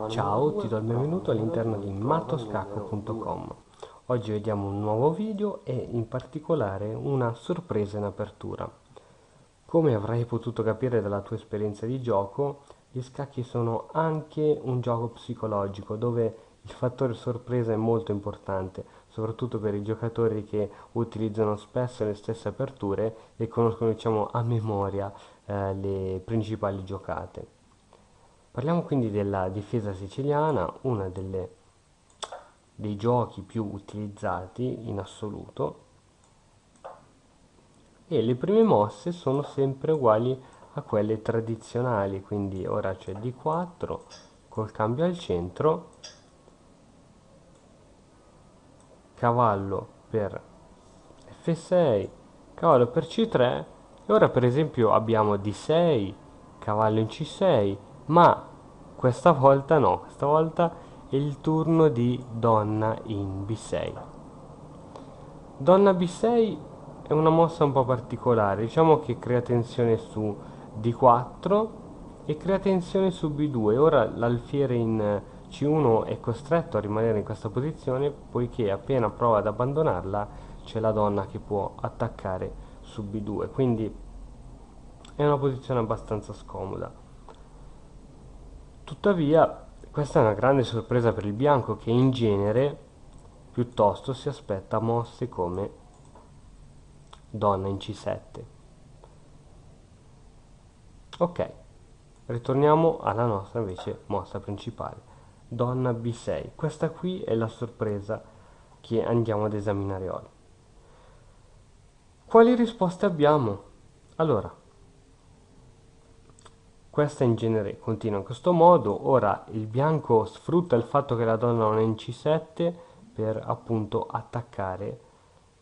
Ciao, ti do il benvenuto all'interno di mattoscacco.com. Oggi vediamo un nuovo video e in particolare una sorpresa in apertura. Come avrai potuto capire dalla tua esperienza di gioco, gli scacchi sono anche un gioco psicologico dove il fattore sorpresa è molto importante, soprattutto per i giocatori che utilizzano spesso le stesse aperture e conoscono, diciamo, a memoria le principali giocate. Parliamo quindi della difesa siciliana, una dei giochi più utilizzati in assoluto, e le prime mosse sono sempre uguali a quelle tradizionali, quindi ora c'è D4 col cambio al centro, cavallo per F6, cavallo per C3 e ora per esempio abbiamo D6, cavallo in C6, ma questa volta no, questa volta è il turno di donna in B6. Donna B6 è una mossa un po' particolare, diciamo che crea tensione su D4 e crea tensione su B2. Ora l'alfiere in C1 è costretto a rimanere in questa posizione poiché appena prova ad abbandonarla c'è la donna che può attaccare su B2, quindi è una posizione abbastanza scomoda. Tuttavia, questa è una grande sorpresa per il bianco che in genere piuttosto si aspetta mosse come donna in C7. Ok, ritorniamo alla nostra invece mossa principale. Donna B6. Questa qui è la sorpresa che andiamo ad esaminare oggi. Quali risposte abbiamo? Allora, questa in genere continua in questo modo. Ora il bianco sfrutta il fatto che la donna non è in C7 per appunto attaccare,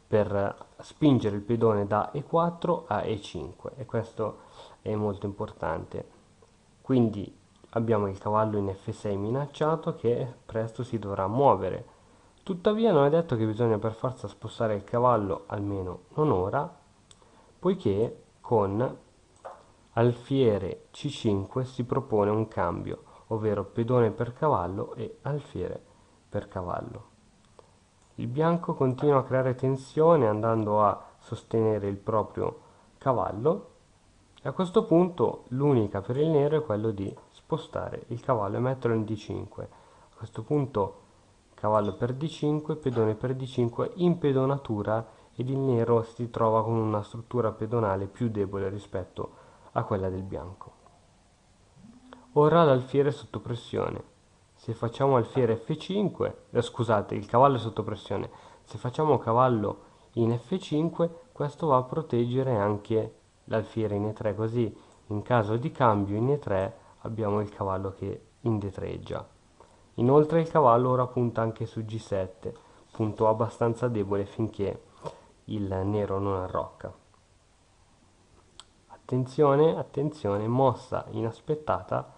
per spingere il pedone da E4 a E5 e questo è molto importante. Quindi abbiamo il cavallo in F6 minacciato che presto si dovrà muovere. Tuttavia non è detto che bisogna per forza spostare il cavallo, almeno non ora, poiché con alfiere C5 si propone un cambio, ovvero pedone per cavallo e alfiere per cavallo. Il bianco continua a creare tensione andando a sostenere il proprio cavallo e a questo punto l'unica per il nero è quello di spostare il cavallo e metterlo in D5. A questo punto cavallo per D5, pedone per D5, impedonatura ed il nero si trova con una struttura pedonale più debole rispetto a quella del bianco. Ora l'alfiere è sotto pressione. Se facciamo alfiere F5, scusate, il cavallo è sotto pressione. Se facciamo cavallo in F5, questo va a proteggere anche l'alfiere in E3, così in caso di cambio in E3 abbiamo il cavallo che indietreggia. Inoltre il cavallo ora punta anche su G7, punto abbastanza debole finché il nero non arrocca. Attenzione, attenzione, mossa inaspettata,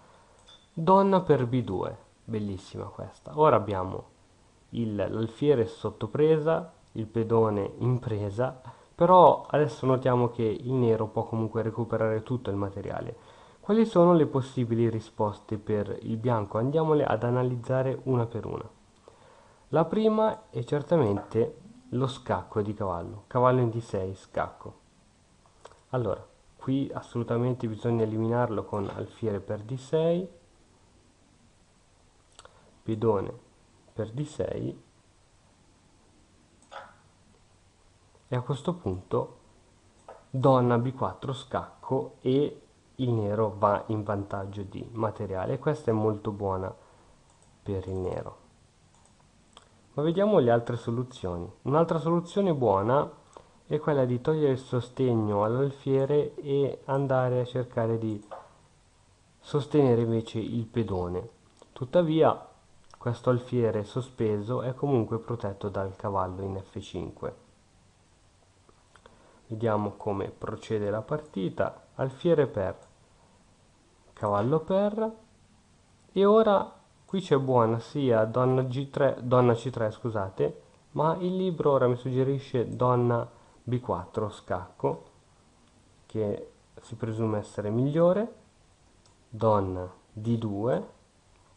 donna per B2, bellissima questa. Ora abbiamo l'alfiere sotto presa, il pedone in presa, però adesso notiamo che il nero può comunque recuperare tutto il materiale. Quali sono le possibili risposte per il bianco? Andiamole ad analizzare una per una. La prima è certamente lo scacco di cavallo, cavallo in D6, scacco. Allora, qui assolutamente bisogna eliminarlo con alfiere per D6, pedone per D6 e a questo punto donna B4 scacco e il nero va in vantaggio di materiale. Questa è molto buona per il nero. Ma vediamo le altre soluzioni. Un'altra soluzione buona è quella di togliere il sostegno all'alfiere e andare a cercare di sostenere invece il pedone. Tuttavia, questo alfiere sospeso è comunque protetto dal cavallo in F5. Vediamo come procede la partita. Alfiere per, cavallo per, e ora qui c'è buona sia donna G3, donna C3, scusate, ma il libro ora mi suggerisce donna B4 scacco, che si presume essere migliore, donna D2,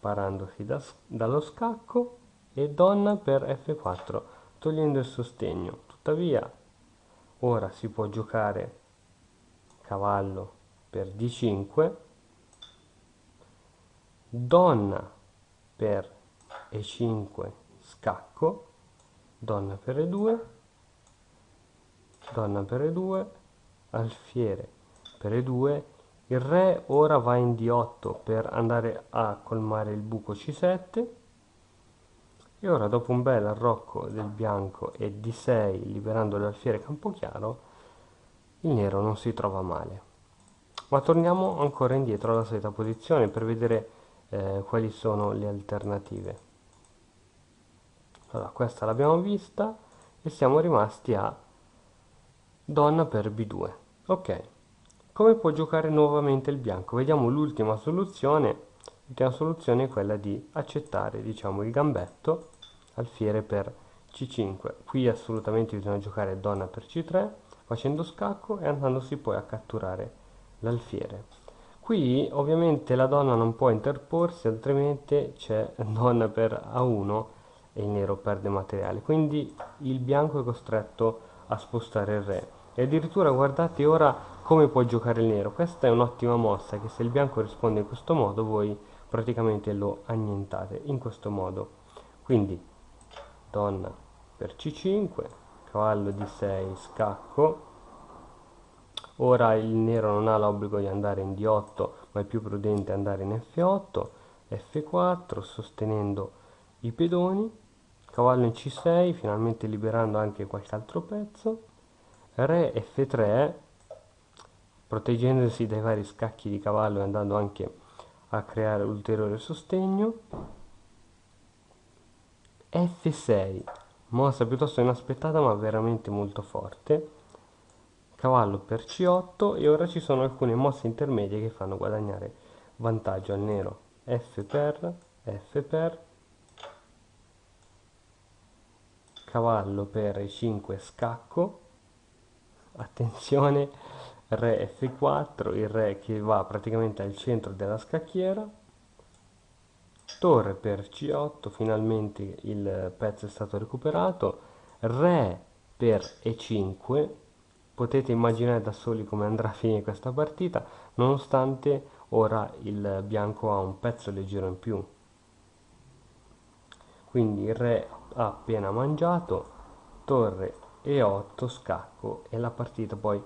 parandosi dallo scacco, e donna per F4 togliendo il sostegno. Tuttavia ora si può giocare cavallo per D5, donna per E5 scacco, donna per E2, donna per E2, alfiere per E2, il re ora va in D8 per andare a colmare il buco C7, e ora dopo un bel arrocco del bianco e D6 liberando l'alfiere campochiaro, il nero non si trova male. Ma torniamo ancora indietro alla solita posizione per vedere quali sono le alternative. Allora, questa l'abbiamo vista e siamo rimasti a donna per B2. Ok, come può giocare nuovamente il bianco? Vediamo l'ultima soluzione. L'ultima soluzione è quella di accettare, diciamo, il gambetto alfiere per C5. Qui assolutamente bisogna giocare donna per C3 facendo scacco e andandosi poi a catturare l'alfiere. Qui ovviamente la donna non può interporsi, altrimenti c'è donna per A1 e il nero perde materiale. Quindi il bianco è costretto a spostare il re. E addirittura guardate ora come può giocare il nero. Questa è un'ottima mossa, che se il bianco risponde in questo modo voi praticamente lo annientate in questo modo. Quindi donna per C5, cavallo D6 scacco. Ora il nero non ha l'obbligo di andare in D8, ma è più prudente andare in F8, F4 sostenendo i pedoni, cavallo in C6 finalmente liberando anche qualche altro pezzo, re F3 proteggendosi dai vari scacchi di cavallo e andando anche a creare ulteriore sostegno, F6 mossa piuttosto inaspettata ma veramente molto forte, cavallo per C8, e ora ci sono alcune mosse intermedie che fanno guadagnare vantaggio al nero. F per, cavallo per E5 scacco, attenzione, re F4, il re che va praticamente al centro della scacchiera, torre per C8, finalmente il pezzo è stato recuperato, re per E5, potete immaginare da soli come andrà a finire questa partita, nonostante ora il bianco ha un pezzo leggero in più. Quindi il re ha appena mangiato, torre E8 scacco, e la partita poi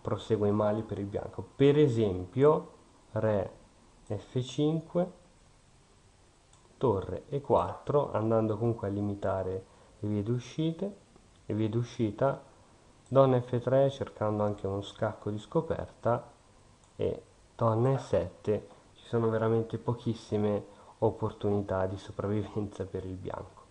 prosegue male per il bianco. Per esempio re F5, torre E4, andando comunque a limitare le vie d'uscita, donna F3 cercando anche uno scacco di scoperta, e donna E7, ci sono veramente pochissime opportunità di sopravvivenza per il bianco.